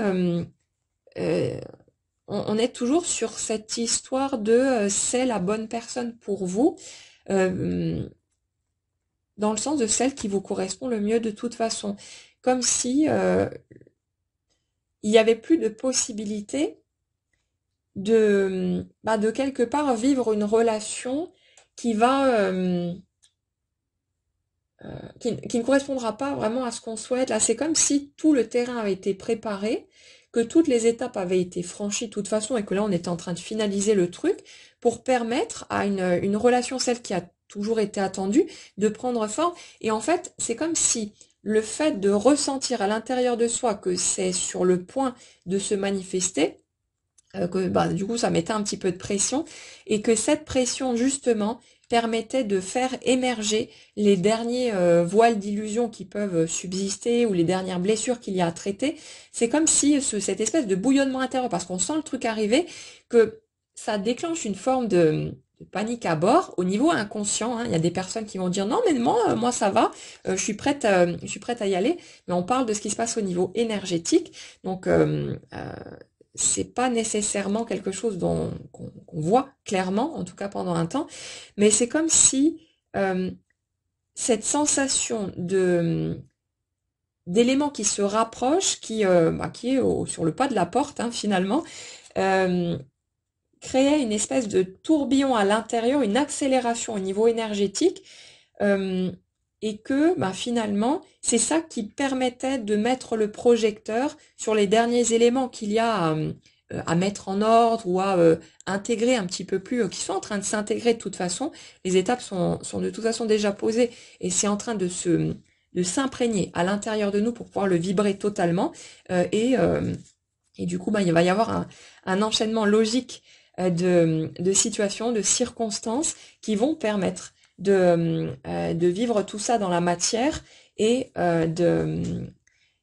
euh, on est toujours sur cette histoire de c'est la bonne personne pour vous, euh, dans le sens de celle qui vous correspond le mieux de toute façon. Comme si il n'y avait plus de possibilité de quelque part vivre une relation qui va qui ne correspondra pas vraiment à ce qu'on souhaite. Là, c'est comme si tout le terrain avait été préparé, que toutes les étapes avaient été franchies de toute façon et que là, on était en train de finaliser le truc pour permettre à une relation, celle qui a toujours été attendue, de prendre forme. Et en fait, c'est comme si le fait de ressentir à l'intérieur de soi que c'est sur le point de se manifester, que du coup ça mettait un petit peu de pression et que cette pression justement permettait de faire émerger les derniers voiles d'illusion qui peuvent subsister ou les dernières blessures qu'il y a à traiter. C'est comme si cette espèce de bouillonnement intérieur, parce qu'on sent le truc arriver, que ça déclenche une forme de panique à bord au niveau inconscient. Hein. Il y a des personnes qui vont dire non mais moi ça va, je suis prête à y aller. Mais on parle de ce qui se passe au niveau énergétique. Donc c'est pas nécessairement quelque chose qu'on voit clairement, en tout cas pendant un temps, mais c'est comme si cette sensation d'éléments qui se rapprochent, qui est sur le pas de la porte finalement, euh, créait une espèce de tourbillon à l'intérieur, une accélération au niveau énergétique, et que finalement, c'est ça qui permettait de mettre le projecteur sur les derniers éléments qu'il y a à mettre en ordre ou à intégrer un petit peu plus, qui sont en train de s'intégrer de toute façon. Les étapes sont de toute façon déjà posées et c'est en train de s'imprégner à l'intérieur de nous pour pouvoir le vibrer totalement. Et du coup, il va y avoir un enchaînement logique de situations, de circonstances qui vont permettre de vivre tout ça dans la matière et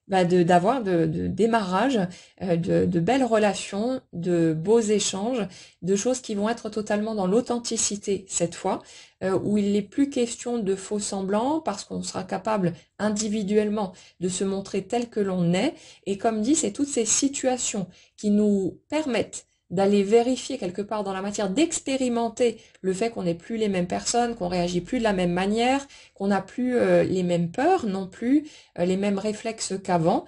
d'avoir de démarrage, de belles relations, de beaux échanges, de choses qui vont être totalement dans l'authenticité cette fois, où il n'est plus question de faux semblants parce qu'on sera capable individuellement de se montrer tel que l'on est. Et comme dit, c'est toutes ces situations qui nous permettent d'aller vérifier quelque part dans la matière, d'expérimenter le fait qu'on n'est plus les mêmes personnes, qu'on réagit plus de la même manière, qu'on n'a plus les mêmes peurs non plus, les mêmes réflexes qu'avant,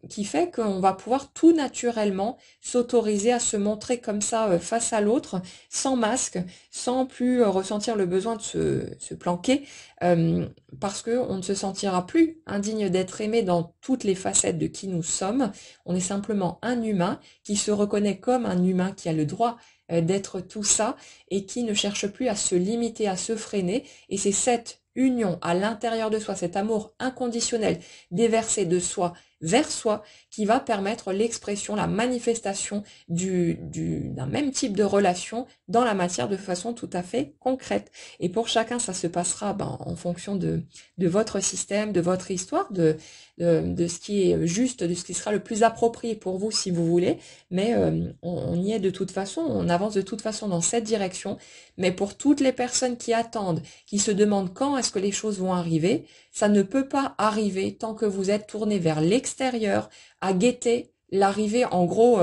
qui fait qu'on va pouvoir tout naturellement s'autoriser à se montrer comme ça face à l'autre, sans masque, sans plus ressentir le besoin de se planquer, parce qu'on ne se sentira plus indigne d'être aimé dans toutes les facettes de qui nous sommes. On est simplement un humain qui se reconnaît comme un humain qui a le droit d'être tout ça et qui ne cherche plus à se limiter, à se freiner. Et c'est cette union à l'intérieur de soi, cet amour inconditionnel déversé de soi vers soi qui va permettre l'expression, la manifestation d'un même type de relation dans la matière de façon tout à fait concrète. Et pour chacun, ça se passera en fonction de votre système, de votre histoire, de ce qui est juste, de ce qui sera le plus approprié pour vous si vous voulez, mais on y est de toute façon, on avance de toute façon dans cette direction, mais pour toutes les personnes qui attendent, qui se demandent quand est-ce que les choses vont arriver, ça ne peut pas arriver tant que vous êtes tourné vers l'extérieur, à guetter l'arrivée en gros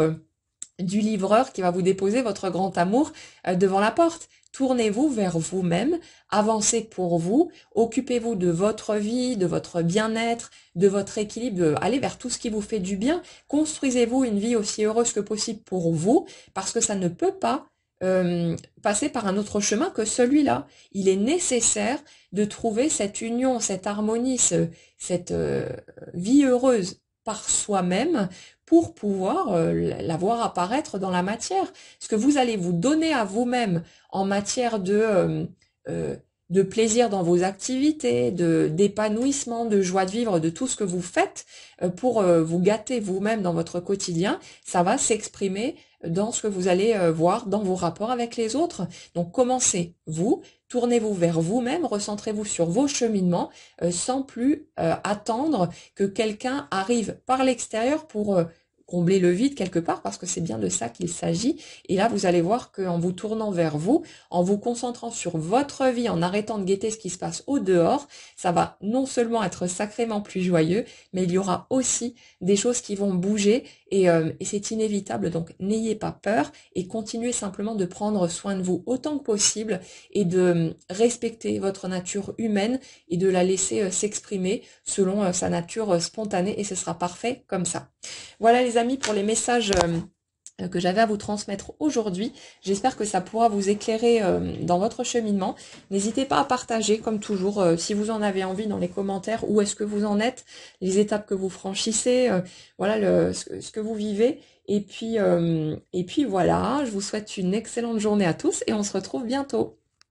du livreur qui va vous déposer votre grand amour devant la porte. Tournez-vous vers vous-même, avancez pour vous, occupez-vous de votre vie, de votre bien-être, de votre équilibre, allez vers tout ce qui vous fait du bien, construisez-vous une vie aussi heureuse que possible pour vous, parce que ça ne peut pas passer par un autre chemin que celui-là. Il est nécessaire de trouver cette union, cette harmonie, cette vie heureuse par soi-même pour pouvoir la voir apparaître dans la matière. Ce que vous allez vous donner à vous-même en matière de plaisir dans vos activités, d'épanouissement, de joie de vivre, de tout ce que vous faites pour vous gâter vous-même dans votre quotidien, ça va s'exprimer dans ce que vous allez voir dans vos rapports avec les autres. Donc commencez vous, tournez-vous vers vous-même, recentrez-vous sur vos cheminements sans plus attendre que quelqu'un arrive par l'extérieur pour combler le vide quelque part, parce que c'est bien de ça qu'il s'agit. Et là, vous allez voir qu'en vous tournant vers vous, en vous concentrant sur votre vie, en arrêtant de guetter ce qui se passe au dehors, ça va non seulement être sacrément plus joyeux, mais il y aura aussi des choses qui vont bouger et c'est inévitable. Donc n'ayez pas peur et continuez simplement de prendre soin de vous autant que possible et de respecter votre nature humaine et de la laisser s'exprimer selon sa nature spontanée et ce sera parfait comme ça. Voilà les amis pour les messages que j'avais à vous transmettre aujourd'hui. J'espère que ça pourra vous éclairer dans votre cheminement. N'hésitez pas à partager, comme toujours, si vous en avez envie dans les commentaires, où est-ce que vous en êtes, les étapes que vous franchissez, voilà ce que vous vivez. Et puis voilà, je vous souhaite une excellente journée à tous et on se retrouve bientôt.